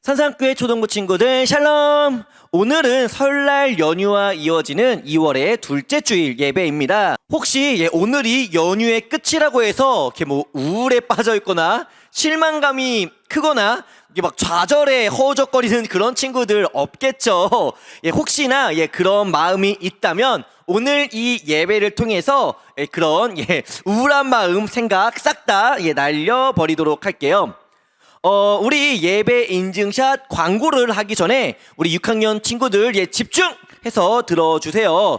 산산교회 초등부 친구들 샬롬! 오늘은 설날 연휴와 이어지는 2월의 둘째 주일 예배입니다. 혹시 오늘이 연휴의 끝이라고 해서 이렇게 우울에 빠져 있거나 실망감이 크거나 막 좌절에 허우적거리는 그런 친구들 없겠죠. 혹시나 그런 마음이 있다면 오늘 이 예배를 통해서 그런 우울한 마음 생각 싹 다 날려버리도록 할게요. 우리 예배 인증샷 광고를 하기 전에 우리 6학년 친구들 집중해서 들어주세요.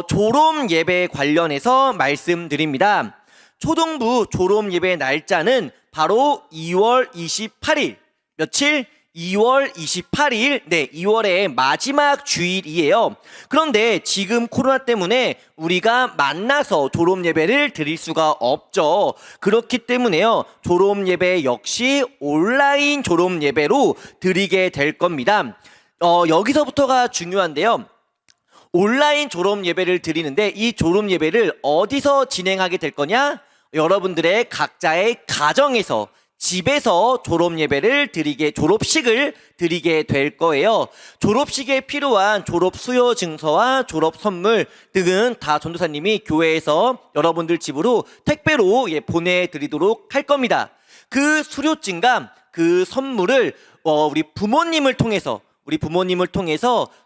졸업 예배 관련해서 말씀드립니다. 초등부 졸업 예배 날짜는 바로 2월 28일. 며칠? 2월 28일, 2월의 마지막 주일이에요. 그런데 지금 코로나 때문에 우리가 만나서 졸업 예배를 드릴 수가 없죠. 그렇기 때문에요, 졸업 예배 역시 온라인 졸업 예배로 드리게 될 겁니다. 여기서부터가 중요한데요. 온라인 졸업 예배를 드리는데 이 졸업 예배를 어디서 진행하게 될 거냐? 여러분들의 각자의 가정에서, 집에서 졸업식을 드리게 될 거예요. 졸업식에 필요한 졸업 수여 증서와 졸업 선물 등은 다 전도사님이 교회에서 여러분들 집으로 택배로 보내드리도록 할 겁니다. 그 수료증과 그 선물을 우리 부모님을 통해서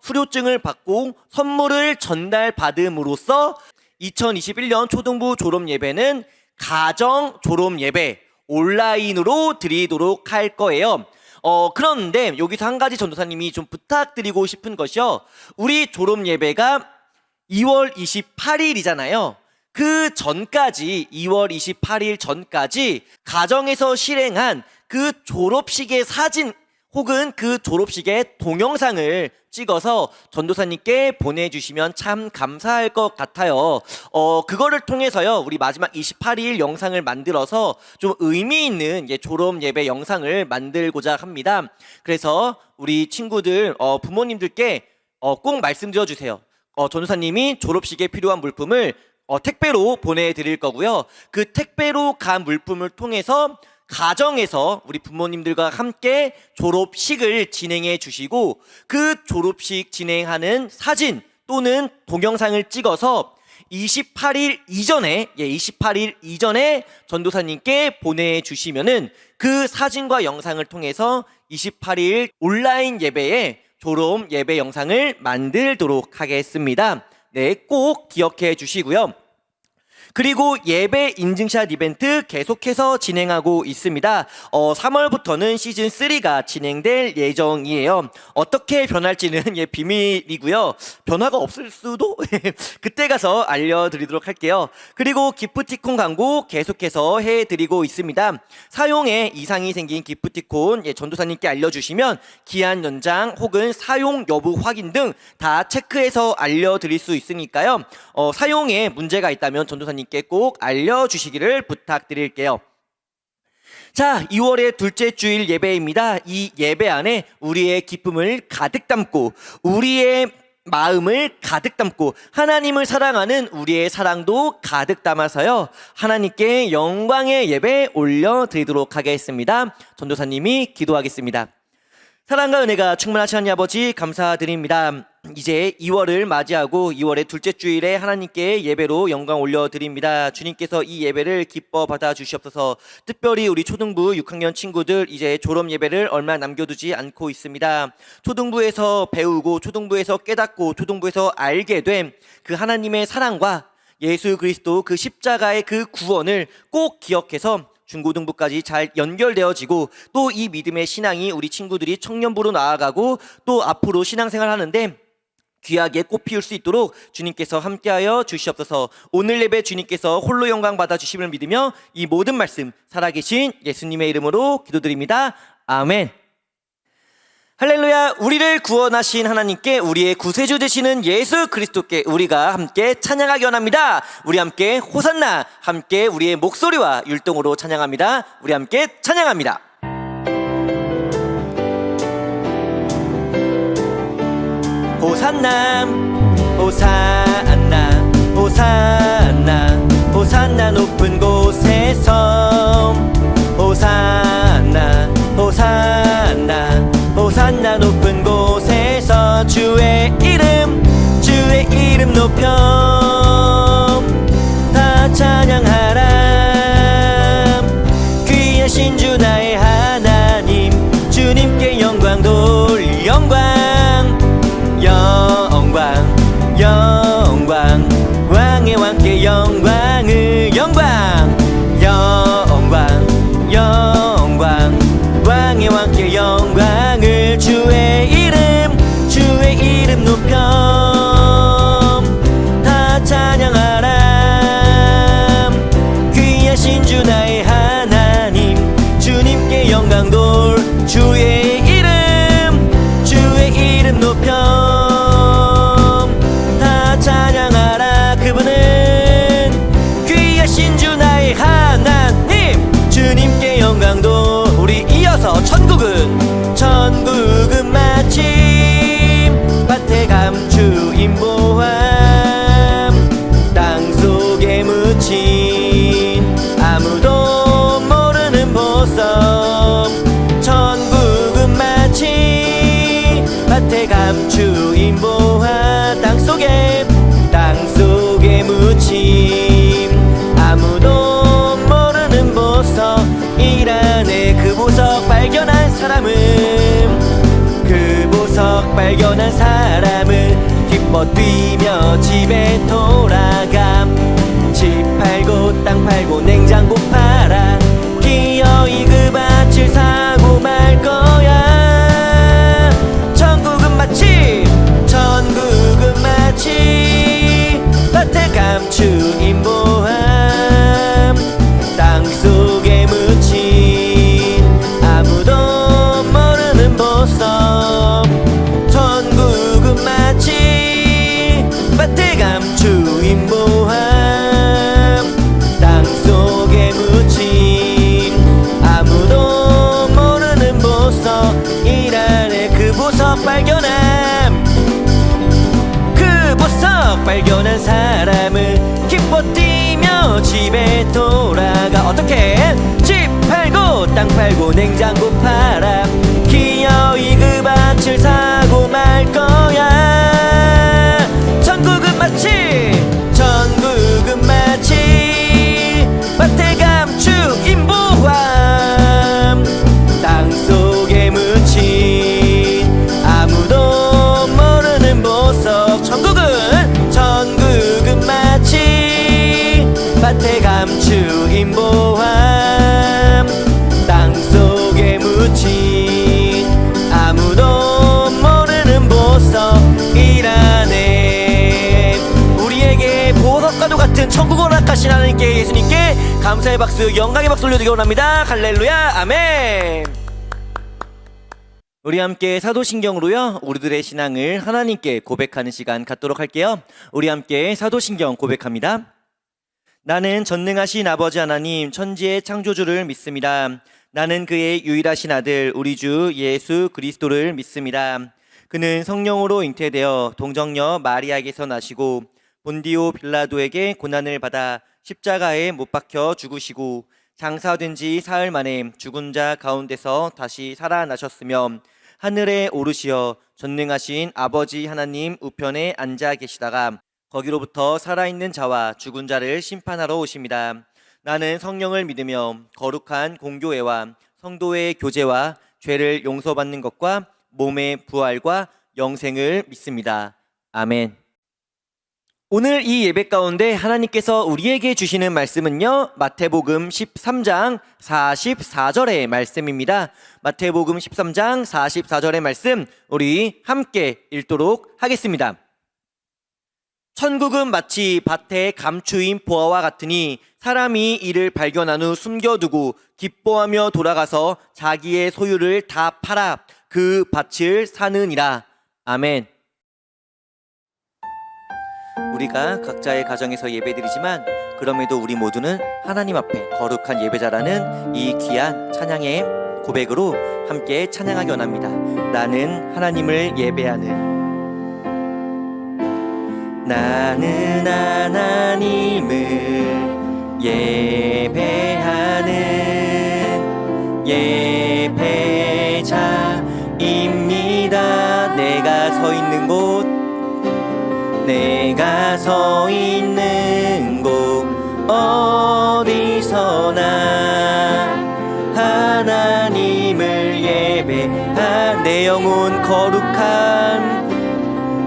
수료증을 받고 선물을 전달받음으로써 2021년 초등부 졸업 예배는 가정 졸업 예배 온라인으로 드리도록 할 거예요. 그런데 여기서 한 가지 전도사님이 좀 부탁드리고 싶은 것이요. 우리 졸업 예배가 2월 28일이잖아요. 그 전까지, 2월 28일 전까지 가정에서 실행한 그 졸업식의 사진 혹은 그 졸업식의 동영상을 찍어서 전도사님께 보내주시면 참 감사할 것 같아요. 그거를 통해서요, 우리 마지막 28일 영상을 만들어서 좀 의미 있는 졸업 예배 영상을 만들고자 합니다. 그래서 우리 친구들, 부모님들께 꼭 말씀드려 주세요. 전도사님이 졸업식에 필요한 물품을 택배로 보내드릴 거고요. 그 택배로 간 물품을 통해서 가정에서 우리 부모님들과 함께 졸업식을 진행해 주시고 그 졸업식 진행하는 사진 또는 동영상을 찍어서 28일 이전에 전도사님께 보내주시면은 그 사진과 영상을 통해서 28일 온라인 예배에 졸업 예배 영상을 만들도록 하겠습니다. 꼭 기억해 주시고요. 그리고 예배 인증샷 이벤트 계속해서 진행하고 있습니다. 3월부터는 시즌3가 진행될 예정이에요. 어떻게 변할지는 비밀이고요. 변화가 없을 수도 그때 가서 알려드리도록 할게요. 그리고 기프티콘 광고 계속해서 해드리고 있습니다. 사용에 이상이 생긴 기프티콘 전도사님께 알려주시면 기한 연장 혹은 사용 여부 확인 등 다 체크해서 알려드릴 수 있으니까요. 사용에 문제가 있다면 전도사님 꼭 알려주시기를 부탁드릴게요. 자, 2월의 둘째 주일 예배입니다. 이 예배 안에 우리의 기쁨을 가득 담고 우리의 마음을 가득 담고 하나님을 사랑하는 우리의 사랑도 가득 담아서요, 하나님께 영광의 예배 올려드리도록 하겠습니다. 전도사님이 기도하겠습니다. 사랑과 은혜가 충만하신 하나님 아버지 감사드립니다. 이제 2월을 맞이하고 2월의 둘째 주일에 하나님께 예배로 영광 올려드립니다. 주님께서 이 예배를 기뻐 받아 주시옵소서. 특별히 우리 초등부 6학년 친구들 이제 졸업 예배를 얼마 남겨두지 않고 있습니다. 초등부에서 배우고 초등부에서 깨닫고 초등부에서 알게 된 그 하나님의 사랑과 예수 그리스도 그 십자가의 그 구원을 꼭 기억해서 중고등부까지 잘 연결되어지고 또 이 믿음의 신앙이 우리 친구들이 청년부로 나아가고 또 앞으로 신앙생활 하는데 귀하게 꽃 피울 수 있도록 주님께서 함께하여 주시옵소서. 오늘 예배 주님께서 홀로 영광 받아 주심을 믿으며 이 모든 말씀 살아계신 예수님의 이름으로 기도드립니다. 아멘. 할렐루야. 우리를 구원하신 하나님께, 우리의 구세주 되시는 예수 그리스도께 우리가 함께 찬양하기 원합니다. 우리 함께 호산나, 함께 우리의 목소리와 율동으로 찬양합니다. 우리 함께 찬양합니다. 호산나 호산나 호산나 호산나 높은 곳에서 호산나 호산나 이름 높여 다 찬양하라. 귀하신 주 나의 하나님, 주님께 영광 돌 영광 영광 영광, 왕의 왕께 영광을 영광 영광 영광, 왕의 왕께 영광을. 주의 이름 높여 다 찬양하라. 귀하신 주 나의 하나님, 주님께 영광 돌. 주의 이름 높여 다 찬양하라. 그분은 귀하신 주 나의 하나님, 주님께 영광 돌. 우리 이어서 천국은 마침 밭에 감추 인보함, 땅속에 묻힌 아무도 모르는 보석. 천국은 마치 밭에 감추 인보함, 땅속에 묻힌 아무도 모르는 보석이라네. 그 보석 발견한 사람은 기뻐 뛰며 집에 돌아감. 집 팔고 땅 팔고 냉장고 팔아 기어이 그 밭을 사고 말 거야. 천국은 마치 밭에 감추인 보함, 땅속에 묻힌 아무도 모르는 보석. 천국은 마치 밭에 감추인 보함, 땅속에 묻힌 아무도 모르는 보석이라네. 그 보석 발견한 사람은 기뻐 뛰며 집에 돌아가. 어떻게? 집 팔고 땅 팔고 냉장고 팔아 기어이 그 밭을 사고 말 거야. 천국은 마치 밭에 감추인 보함, 땅속에 묻힌 아무도 모르는 보석. 천국은 마치 밭에 감추인 보함, 땅속에 묻힌 아무도 모르는 보석이라네. 우리에게 보석과도 같은 천국을 허락하신 하나님께, 예수님께 감사의 박수, 영광의 박수 올려드리기 원합니다. 할렐루야, 아멘. 우리 함께 사도신경으로요, 우리들의 신앙을 하나님께 고백하는 시간 갖도록 할게요. 우리 함께 사도신경 고백합니다. 나는 전능하신 아버지 하나님, 천지의 창조주를 믿습니다. 나는 그의 유일하신 아들 우리 주 예수 그리스도를 믿습니다. 그는 성령으로 잉태되어 동정녀 마리아에게서 나시고 본디오 빌라도에게 고난을 받아 십자가에 못 박혀 죽으시고 장사된 지 사흘 만에 죽은 자 가운데서 다시 살아나셨으며 하늘에 오르시어 전능하신 아버지 하나님 우편에 앉아 계시다가 거기로부터 살아있는 자와 죽은 자를 심판하러 오십니다. 나는 성령을 믿으며 거룩한 공교회와 성도의 교제와 죄를 용서받는 것과 몸의 부활과 영생을 믿습니다. 아멘. 오늘 이 예배 가운데 하나님께서 우리에게 주시는 말씀은요, 마태복음 13장 44절의 말씀입니다. 마태복음 13장 44절의 말씀, 우리 함께 읽도록 하겠습니다. 천국은 마치 밭에 감추인 보화와 같으니 사람이 이를 발견한 후 숨겨두고 기뻐하며 돌아가서 자기의 소유를 다 팔아 그 밭을 사느니라. 아멘. 우리가 각자의 가정에서 예배드리지만 그럼에도 우리 모두는 하나님 앞에 거룩한 예배자라는 이 귀한 찬양의 고백으로 함께 찬양하기 원합니다. 나는 하나님을 예배하는, 나는 하나님을 예배하는 예배자입니다. 내가 서 있는 곳, 내가 내 영혼 거룩한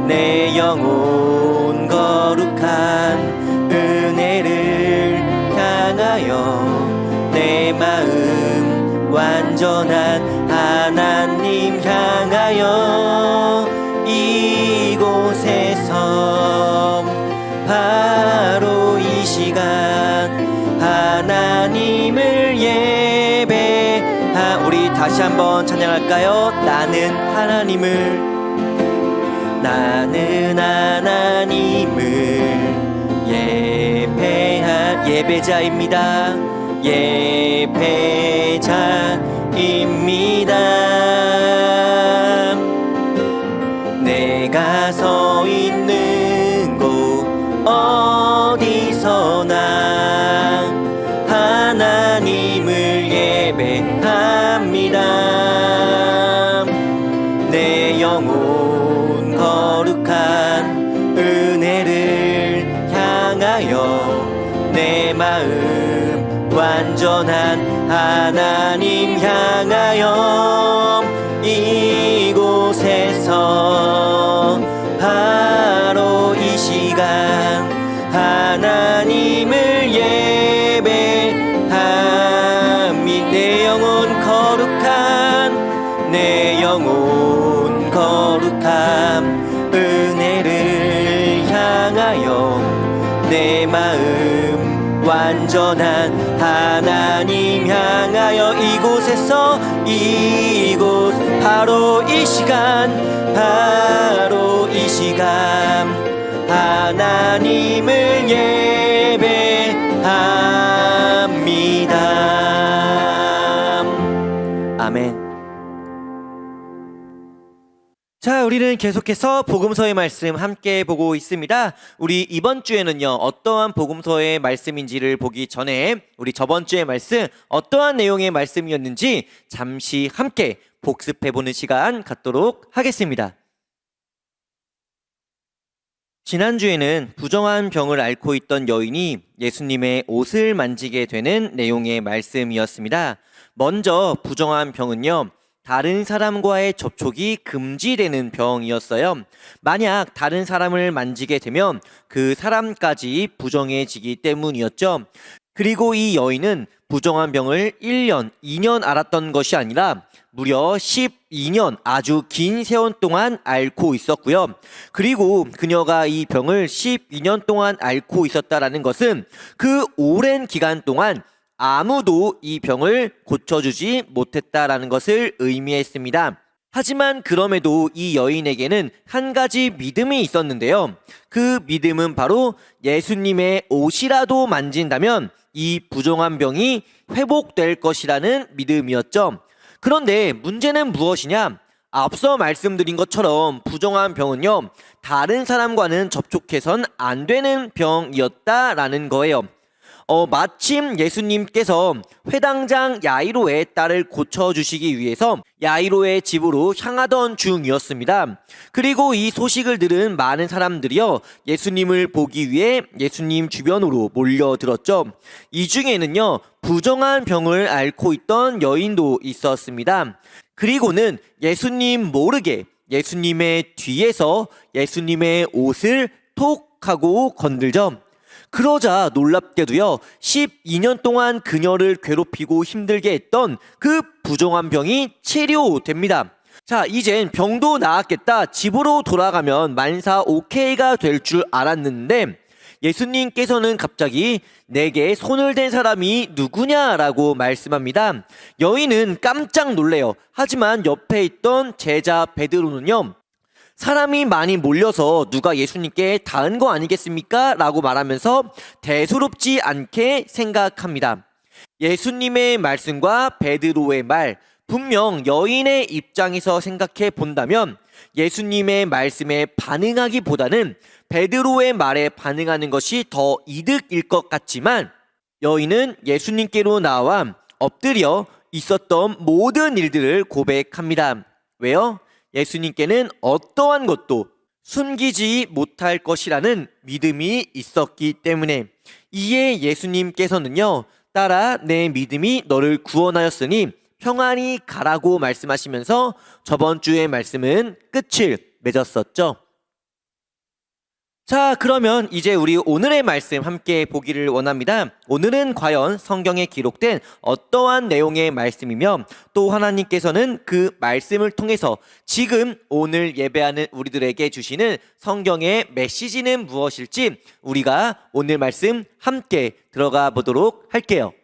내 영혼 거룩한 은혜를 향하여 내 마음 완전한 하나님 향하여 이곳에서 바로 이 시간 하나님을 우리 다시 한번 찬양할까요? 나는 하나님을 예배한 예배자입니다. 예배자입니다. 내가 서 있는 곳 어디서나 하나님을 예배합니다. 내 영혼 거룩한 은혜를 향하여 내 마음 완전한 하나님 향하여 이곳에서 바로 이 시간 하나님을 예배함이 내 영혼 거룩한 은혜를 향하여 내 마음 완전한 하나님 향하여 이곳에서 바로 이 시간 하나님을 예배합니다. 아멘. 자, 우리는 계속해서 복음서의 말씀 함께 보고 있습니다. 우리 이번 주에는요, 어떠한 복음서의 말씀인지를 보기 전에 우리 저번 주의 말씀 어떠한 내용의 말씀이었는지 잠시 함께 복습해보는 시간 갖도록 하겠습니다. 지난주에는 부정한 병을 앓고 있던 여인이 예수님의 옷을 만지게 되는 내용의 말씀이었습니다. 먼저 부정한 병은요, 다른 사람과의 접촉이 금지되는 병이었어요. 만약 다른 사람을 만지게 되면 그 사람까지 부정해지기 때문이었죠. 그리고 이 여인은 부정한 병을 1년, 2년 앓았던 것이 아니라 무려 12년 아주 긴 세월 동안 앓고 있었고요. 그리고 그녀가 이 병을 12년 동안 앓고 있었다라는 것은 그 오랜 기간 동안 아무도 이 병을 고쳐주지 못했다라는 것을 의미했습니다. 하지만 그럼에도 이 여인에게는 한 가지 믿음이 있었는데요. 그 믿음은 바로 예수님의 옷이라도 만진다면 이 부정한 병이 회복될 것이라는 믿음이었죠. 그런데 문제는 무엇이냐? 앞서 말씀드린 것처럼 부정한 병은요, 다른 사람과는 접촉해선 안 되는 병이었다라는 거예요. 마침 예수님께서 회당장 야이로의 딸을 고쳐주시기 위해서 야이로의 집으로 향하던 중이었습니다. 그리고 이 소식을 들은 많은 사람들이요, 예수님을 보기 위해 예수님 주변으로 몰려들었죠. 이 중에는요, 부정한 병을 앓고 있던 여인도 있었습니다. 그리고는 예수님 모르게 예수님의 뒤에서 예수님의 옷을 톡 하고 건들죠. 그러자 놀랍게도요, 12년 동안 그녀를 괴롭히고 힘들게 했던 그 부정한 병이 치료됩니다. 자, 이젠 병도 나았겠다, 집으로 돌아가면 만사 오케이가 될 줄 알았는데 예수님께서는 갑자기 내게 손을 댄 사람이 누구냐라고 말씀합니다. 여인은 깜짝 놀래요. 하지만 옆에 있던 제자 베드로는요, 사람이 많이 몰려서 누가 예수님께 닿은 거 아니겠습니까? 라고 말하면서 대수롭지 않게 생각합니다. 예수님의 말씀과 베드로의 말, 분명 여인의 입장에서 생각해 본다면 예수님의 말씀에 반응하기보다는 베드로의 말에 반응하는 것이 더 이득일 것 같지만, 여인은 예수님께로 나와 엎드려 있었던 모든 일들을 고백합니다. 왜요? 예수님께는 어떠한 것도 숨기지 못할 것이라는 믿음이 있었기 때문에. 이에 예수님께서는요, 딸아, 내 믿음이 너를 구원하였으니 평안히 가라고 말씀하시면서 저번 주의 말씀은 끝을 맺었었죠. 자, 그러면 이제 우리 오늘의 말씀 함께 보기를 원합니다. 오늘은 과연 성경에 기록된 어떠한 내용의 말씀이며 또 하나님께서는 그 말씀을 통해서 지금 오늘 예배하는 우리들에게 주시는 성경의 메시지는 무엇일지 우리가 오늘 말씀 함께 들어가 보도록 할게요.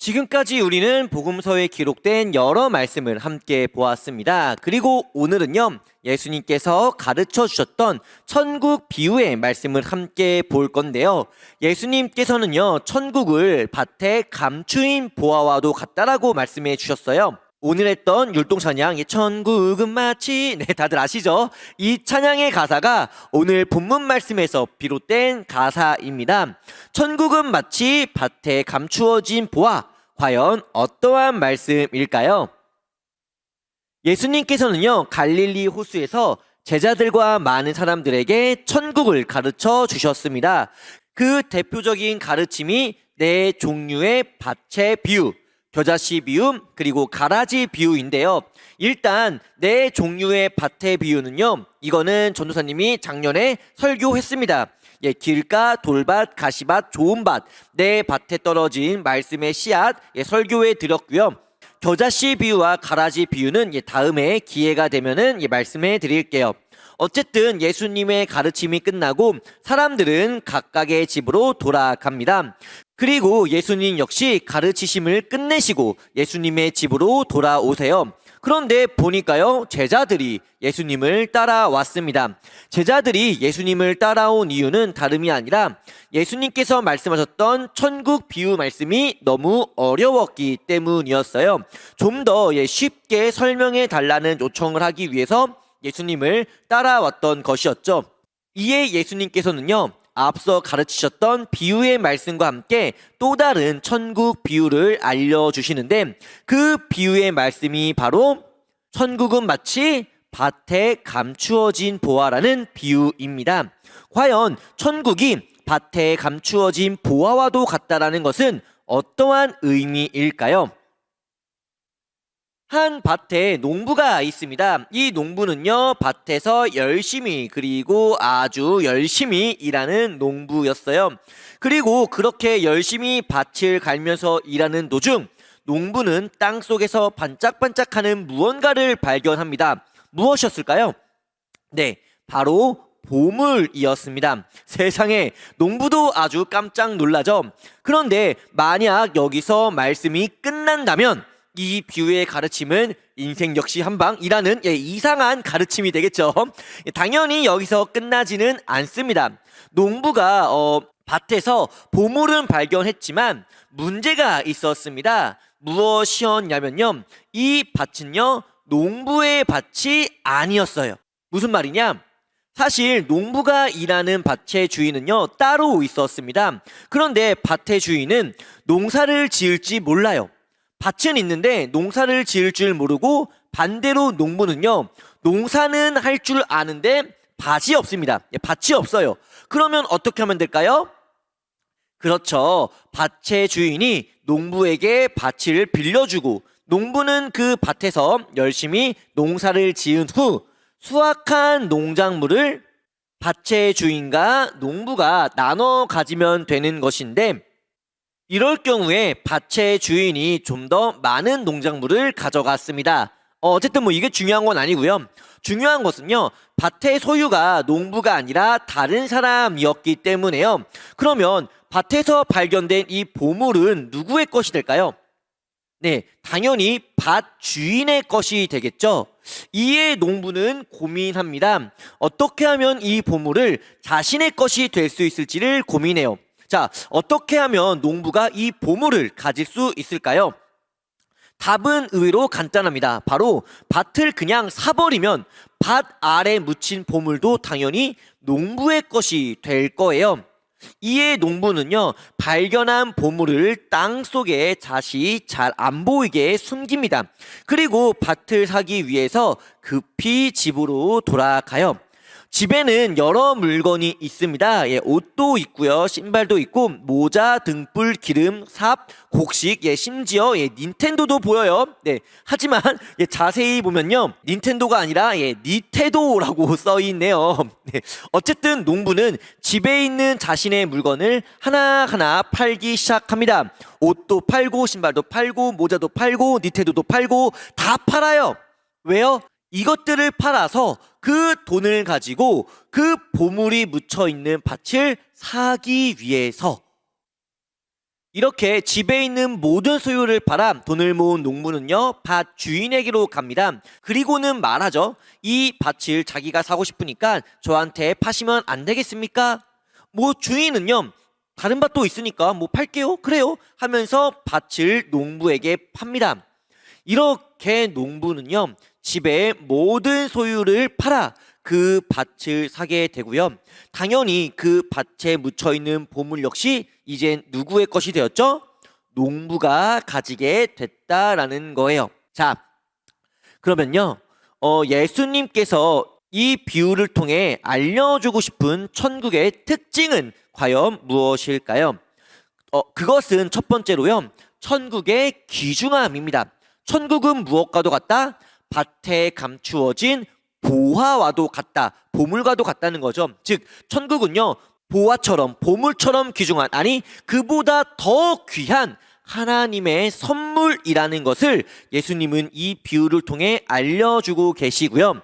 지금까지 우리는 복음서에 기록된 여러 말씀을 함께 보았습니다. 그리고 오늘은요, 예수님께서 가르쳐 주셨던 천국 비유의 말씀을 함께 볼 건데요. 예수님께서는요, 천국을 밭에 감추인 보화와도 같다라고 말씀해 주셨어요. 오늘 했던 율동찬양, 천국은 마치, 네, 다들 아시죠? 이 찬양의 가사가 오늘 본문 말씀에서 비롯된 가사입니다. 천국은 마치 밭에 감추어진 보화, 과연 어떠한 말씀일까요? 예수님께서는요, 갈릴리 호수에서 제자들과 많은 사람들에게 천국을 가르쳐 주셨습니다. 그 대표적인 가르침이 네 종류의 밭의 비유, 겨자씨 비유, 그리고 가라지 비유인데요. 일단 네 종류의 밭의 비유는요, 이거는 전도사님이 작년에 설교했습니다. 예, 길가, 돌밭, 가시밭, 좋은 밭, 내 밭에 떨어진 말씀의 씨앗, 예, 설교에 드렸고요. 겨자씨 비유와 가라지 비유는 다음에 기회가 되면은 말씀해 드릴게요. 어쨌든 예수님의 가르침이 끝나고 사람들은 각각의 집으로 돌아갑니다. 그리고 예수님 역시 가르치심을 끝내시고 예수님의 집으로 돌아오세요. 그런데 보니까요, 제자들이 예수님을 따라왔습니다. 제자들이 예수님을 따라온 이유는 다름이 아니라 예수님께서 말씀하셨던 천국 비유 말씀이 너무 어려웠기 때문이었어요. 좀 더 쉽게 설명해 달라는 요청을 하기 위해서 예수님을 따라왔던 것이었죠. 이에 예수님께서는요, 앞서 가르치셨던 비유의 말씀과 함께 또 다른 천국 비유를 알려주시는데 그 비유의 말씀이 바로 천국은 마치 밭에 감추어진 보화라는 비유입니다. 과연 천국이 밭에 감추어진 보화와도 같다라는 것은 어떠한 의미일까요? 한 밭에 농부가 있습니다. 이 농부는요, 밭에서 열심히, 그리고 아주 열심히 일하는 농부였어요. 그리고 그렇게 열심히 밭을 갈면서 일하는 도중 농부는 땅 속에서 반짝반짝하는 무언가를 발견합니다. 무엇이었을까요? 네, 바로 보물이었습니다. 세상에, 농부도 아주 깜짝 놀라죠. 그런데 만약 여기서 말씀이 끝난다면 이 비유의 가르침은 인생 역시 한방이라는 이상한 가르침이 되겠죠. 당연히 여기서 끝나지는 않습니다. 농부가 밭에서 보물은 발견했지만 문제가 있었습니다. 무엇이었냐면요, 이 밭은요, 농부의 밭이 아니었어요. 무슨 말이냐? 사실 농부가 일하는 밭의 주인은요, 따로 있었습니다. 그런데 밭의 주인은 농사를 지을지 몰라요. 밭은 있는데 농사를 지을 줄 모르고, 반대로 농부는요, 농사는 할 줄 아는데 밭이 없습니다. 밭이 없어요. 그러면 어떻게 하면 될까요? 그렇죠. 밭의 주인이 농부에게 밭을 빌려주고 농부는 그 밭에서 열심히 농사를 지은 후 수확한 농작물을 밭의 주인과 농부가 나눠 가지면 되는 것인데, 이럴 경우에 밭의 주인이 좀 더 많은 농작물을 가져갔습니다. 어쨌든 이게 중요한 건 아니고요. 중요한 것은요, 밭의 소유가 농부가 아니라 다른 사람이었기 때문에요. 그러면 밭에서 발견된 이 보물은 누구의 것이 될까요? 네, 당연히 밭 주인의 것이 되겠죠. 이에 농부는 고민합니다. 어떻게 하면 이 보물을 자신의 것이 될 수 있을지를 고민해요. 자, 어떻게 하면 농부가 이 보물을 가질 수 있을까요? 답은 의외로 간단합니다. 바로 밭을 그냥 사버리면 밭 아래 묻힌 보물도 당연히 농부의 것이 될 거예요. 이에 농부는요, 발견한 보물을 땅 속에 다시 잘 안 보이게 숨깁니다. 그리고 밭을 사기 위해서 급히 집으로 돌아가요. 집에는 여러 물건이 있습니다. 예, 옷도 있고요, 신발도 있고, 모자, 등불, 기름, 삽, 곡식, 예, 심지어 예, 닌텐도도 보여요. 네, 하지만 예, 자세히 보면요, 닌텐도가 아니라 예, 니테도라고 써 있네요. 네, 어쨌든 농부는 집에 있는 자신의 물건을 하나하나 팔기 시작합니다. 옷도 팔고, 신발도 팔고, 모자도 팔고, 니테도도 팔고, 다 팔아요. 왜요? 이것들을 팔아서 그 돈을 가지고 그 보물이 묻혀 있는 밭을 사기 위해서, 이렇게 집에 있는 모든 소유를 팔아 돈을 모은 농부는요, 밭 주인에게로 갑니다. 그리고는 말하죠. 이 밭을 자기가 사고 싶으니까 저한테 파시면 안 되겠습니까? 뭐 주인은요, 다른 밭도 있으니까 뭐 팔게요, 그래요 하면서 밭을 농부에게 팝니다. 이렇게 농부는요, 집의 모든 소유를 팔아 그 밭을 사게 되고요. 당연히 그 밭에 묻혀 있는 보물 역시 이젠 누구의 것이 되었죠? 농부가 가지게 됐다라는 거예요. 자, 그러면요, 예수님께서 이 비유를 통해 알려주고 싶은 천국의 특징은 과연 무엇일까요? 그것은 첫 번째로요, 천국의 귀중함입니다. 천국은 무엇과도 같다? 밭에 감추어진 보화와도 같다, 보물과도 같다는 거죠. 즉 천국은요, 보화처럼 보물처럼 귀중한, 아니 그보다 더 귀한 하나님의 선물이라는 것을 예수님은 이 비유를 통해 알려주고 계시고요.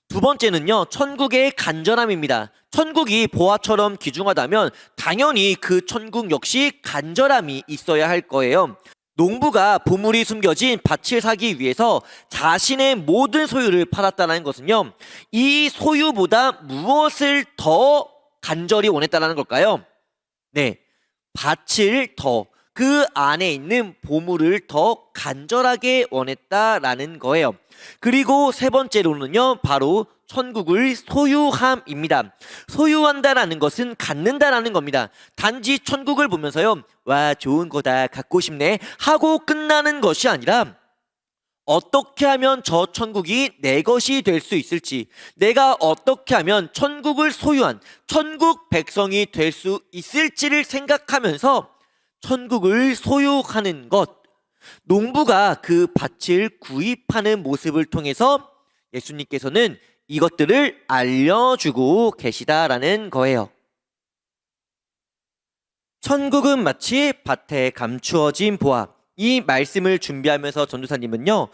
두 번째는요, 천국의 간절함입니다. 천국이 보화처럼 귀중하다면 당연히 그 천국 역시 간절함이 있어야 할 거예요. 농부가 보물이 숨겨진 밭을 사기 위해서 자신의 모든 소유를 팔았다는 것은요, 이 소유보다 무엇을 더 간절히 원했다는 걸까요? 네, 밭을 더, 그 안에 있는 보물을 더 간절하게 원했다라는 거예요. 그리고 세 번째로는요, 바로 천국을 소유함입니다. 소유한다라는 것은 갖는다라는 겁니다. 단지 천국을 보면서요, 와 좋은 거다, 갖고 싶네 하고 끝나는 것이 아니라, 어떻게 하면 저 천국이 내 것이 될 수 있을지, 내가 어떻게 하면 천국을 소유한 천국 백성이 될 수 있을지를 생각하면서 천국을 소유하는 것, 농부가 그 밭을 구입하는 모습을 통해서 예수님께서는 이것들을 알려주고 계시다라는 거예요. 천국은 마치 밭에 감추어진 보화. 이 말씀을 준비하면서 전도사님은요,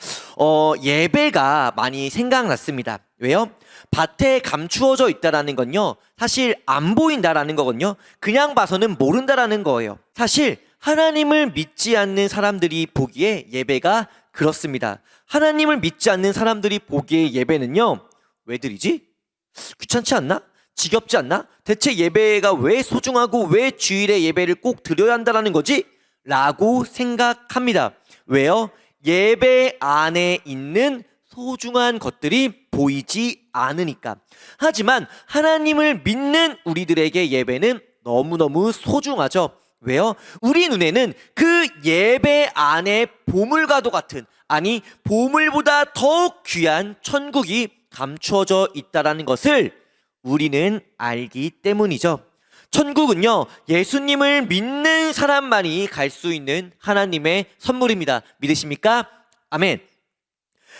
예배가 많이 생각났습니다. 왜요? 밭에 감추어져 있다라는 건요, 사실 안 보인다라는 거거든요. 그냥 봐서는 모른다라는 거예요. 사실 하나님을 믿지 않는 사람들이 보기에 예배가 그렇습니다. 하나님을 믿지 않는 사람들이 보기에 예배는요, 왜 드리지? 귀찮지 않나? 지겹지 않나? 대체 예배가 왜 소중하고 왜 주일에 예배를 꼭 드려야 한다는 거지? 라고 생각합니다. 왜요? 예배 안에 있는 소중한 것들이 보이지 않으니까. 하지만 하나님을 믿는 우리들에게 예배는 너무너무 소중하죠. 왜요? 우리 눈에는 그 예배 안에 보물과도 같은, 아니 보물보다 더 귀한 천국이 감추어져 있다는 것을 우리는 알기 때문이죠. 천국은요, 예수님을 믿는 사람만이 갈 수 있는 하나님의 선물입니다. 믿으십니까? 아멘.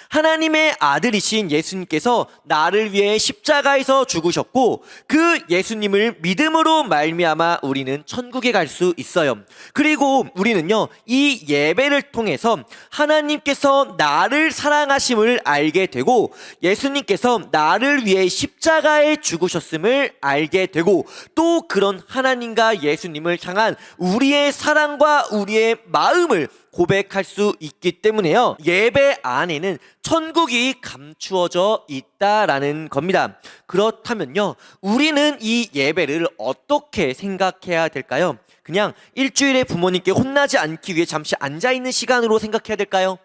하나님의 아들이신 예수님께서 나를 위해 십자가에서 죽으셨고, 그 예수님을 믿음으로 말미암아 우리는 천국에 갈 수 있어요. 그리고 우리는요, 이 예배를 통해서 하나님께서 나를 사랑하심을 알게 되고, 예수님께서 나를 위해 십자가에 죽으셨음을 알게 되고, 또 그런 하나님과 예수님을 향한 우리의 사랑과 우리의 마음을 고백할 수 있기 때문에요, 예배 안에는 천국이 감추어져 있다라는 겁니다. 그렇다면요, 우리는 이 예배를 어떻게 생각해야 될까요? 그냥 일주일에 부모님께 혼나지 않기 위해 잠시 앉아있는 시간으로 생각해야 될까요?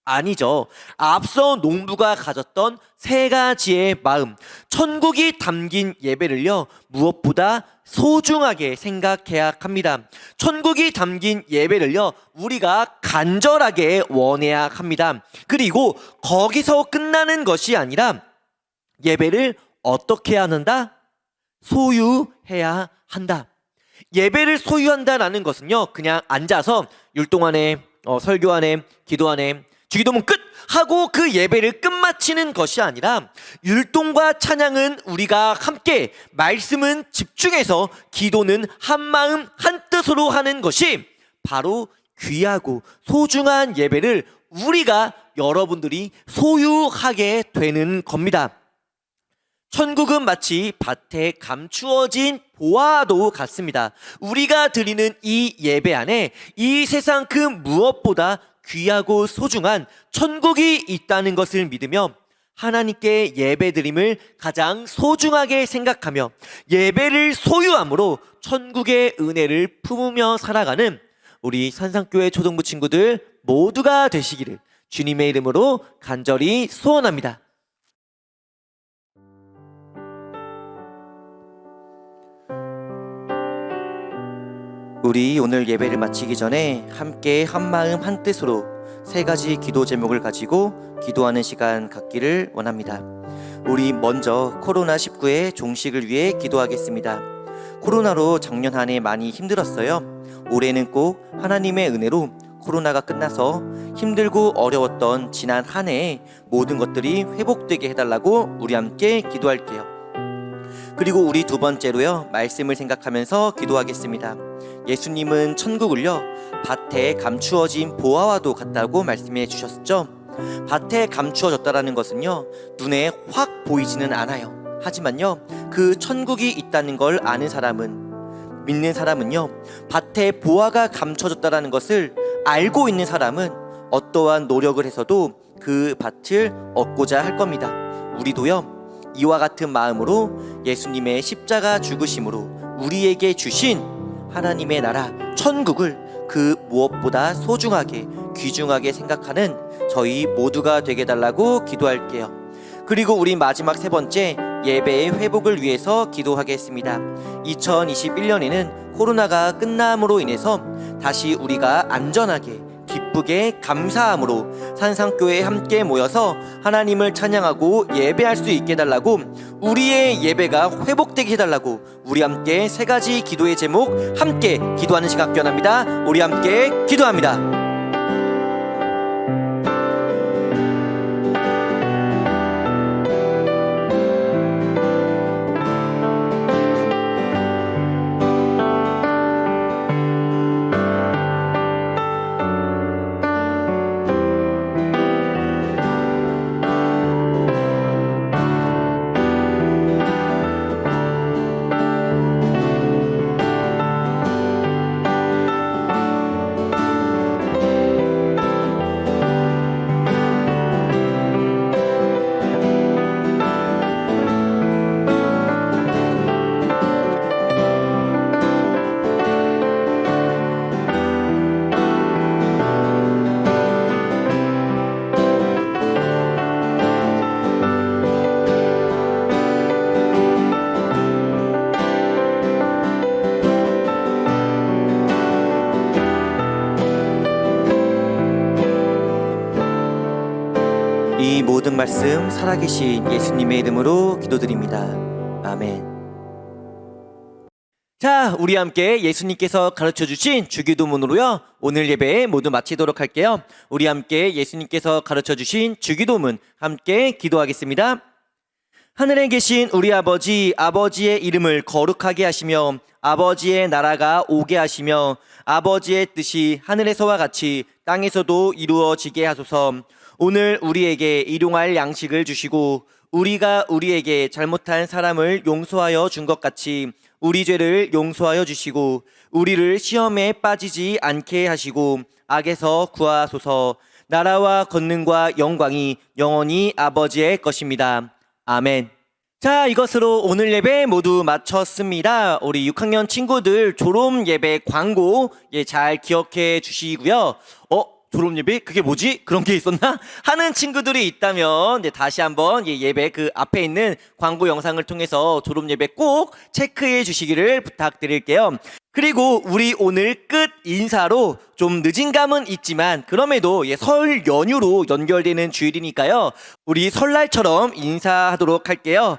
아니죠. 앞서 농부가 가졌던 세 가지의 마음, 천국이 담긴 예배를요, 무엇보다 소중하게 생각해야 합니다. 천국이 담긴 예배를요, 우리가 간절하게 원해야 합니다. 그리고 거기서 끝나는 것이 아니라 예배를 어떻게 해야 한다? 소유해야 한다. 예배를 소유한다라는 것은요, 그냥 앉아서 율동하네, 설교하네, 기도하네, 주기도문 끝! 하고 그 예배를 끝마치는 것이 아니라 율동과 찬양은 우리가 함께, 말씀은 집중해서, 기도는 한마음 한뜻으로 하는 것이 바로 귀하고 소중한 예배를 우리가, 여러분들이 소유하게 되는 겁니다. 천국은 마치 밭에 감추어진 보화도 같습니다. 우리가 드리는 이 예배 안에 이 세상 그 무엇보다 귀하고 소중한 천국이 있다는 것을 믿으며 하나님께 예배드림을 가장 소중하게 생각하며 예배를 소유함으로 천국의 은혜를 품으며 살아가는 우리 산상교회 초등부 친구들 모두가 되시기를 주님의 이름으로 간절히 소원합니다. 우리 오늘 예배를 마치기 전에 함께 한마음 한뜻으로 세 가지 기도 제목을 가지고 기도하는 시간 갖기를 원합니다. 우리 먼저 코로나19의 종식을 위해 기도하겠습니다. 코로나로 작년 한 해 많이 힘들었어요. 올해는 꼭 하나님의 은혜로 코로나가 끝나서 힘들고 어려웠던 지난 한 해의 모든 것들이 회복되게 해달라고 우리 함께 기도할게요. 그리고 우리 두 번째로요, 말씀을 생각하면서 기도하겠습니다. 예수님은 천국을요, 밭에 감추어진 보화와도 같다고 말씀해 주셨죠. 밭에 감추어졌다라는 것은요, 눈에 확 보이지는 않아요. 하지만요, 그 천국이 있다는 걸 아는 사람은, 믿는 사람은요, 밭에 보화가 감춰졌다라는 것을 알고 있는 사람은 어떠한 노력을 해서도 그 밭을 얻고자 할 겁니다. 우리도요, 이와 같은 마음으로 예수님의 십자가 죽으심으로 우리에게 주신 하나님의 나라 천국을 그 무엇보다 소중하게, 귀중하게 생각하는 저희 모두가 되게 달라고 기도할게요. 그리고 우리 마지막 세 번째, 예배의 회복을 위해서 기도하겠습니다. 2021년에는 코로나가 끝남으로 인해서 다시 우리가 안전하게, 기쁘게, 감사함으로 산상교회에 함께 모여서 하나님을 찬양하고 예배할 수 있게 해달라고, 우리의 예배가 회복되게 해달라고 우리 함께 세 가지 기도의 제목 함께 기도하는 시간 갖기원합니다. 우리 함께 기도합니다. 이 모든 말씀 살아계신 예수님의 이름으로 기도드립니다. 아멘. 자, 우리 함께 예수님께서 가르쳐주신 주기도문으로요, 오늘 예배 모두 마치도록 할게요. 우리 함께 예수님께서 가르쳐주신 주기도문 함께 기도하겠습니다. 하늘에 계신 우리 아버지, 아버지의 이름을 거룩하게 하시며 아버지의 나라가 오게 하시며 아버지의 뜻이 하늘에서와 같이 땅에서도 이루어지게 하소서. 오늘 우리에게 일용할 양식을 주시고 우리가 우리에게 잘못한 사람을 용서하여 준 것 같이 우리 죄를 용서하여 주시고 우리를 시험에 빠지지 않게 하시고 악에서 구하소서. 나라와 권능과 영광이 영원히 아버지의 것입니다. 아멘. 자, 이것으로 오늘 예배 모두 마쳤습니다. 우리 6학년 친구들 졸업 예배 광고 잘 기억해 주시고요. 졸업 예배? 그게 뭐지? 그런 게 있었나? 하는 친구들이 있다면 다시 한번 예배 그 앞에 있는 광고 영상을 통해서 졸업 예배 꼭 체크해 주시기를 부탁드릴게요. 그리고 우리 오늘 끝 인사로 좀 늦은 감은 있지만 그럼에도 설 연휴로 연결되는 주일이니까요. 우리 설날처럼 인사하도록 할게요.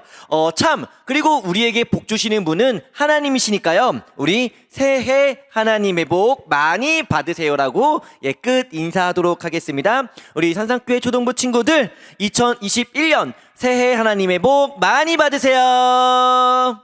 그리고 우리에게 복 주시는 분은 하나님이시니까요. 우리 새해 하나님의 복 많이 받으세요라고 끝 인사하도록 하겠습니다. 우리 산상교회 초등부 친구들 2021년 새해 하나님의 복 많이 받으세요.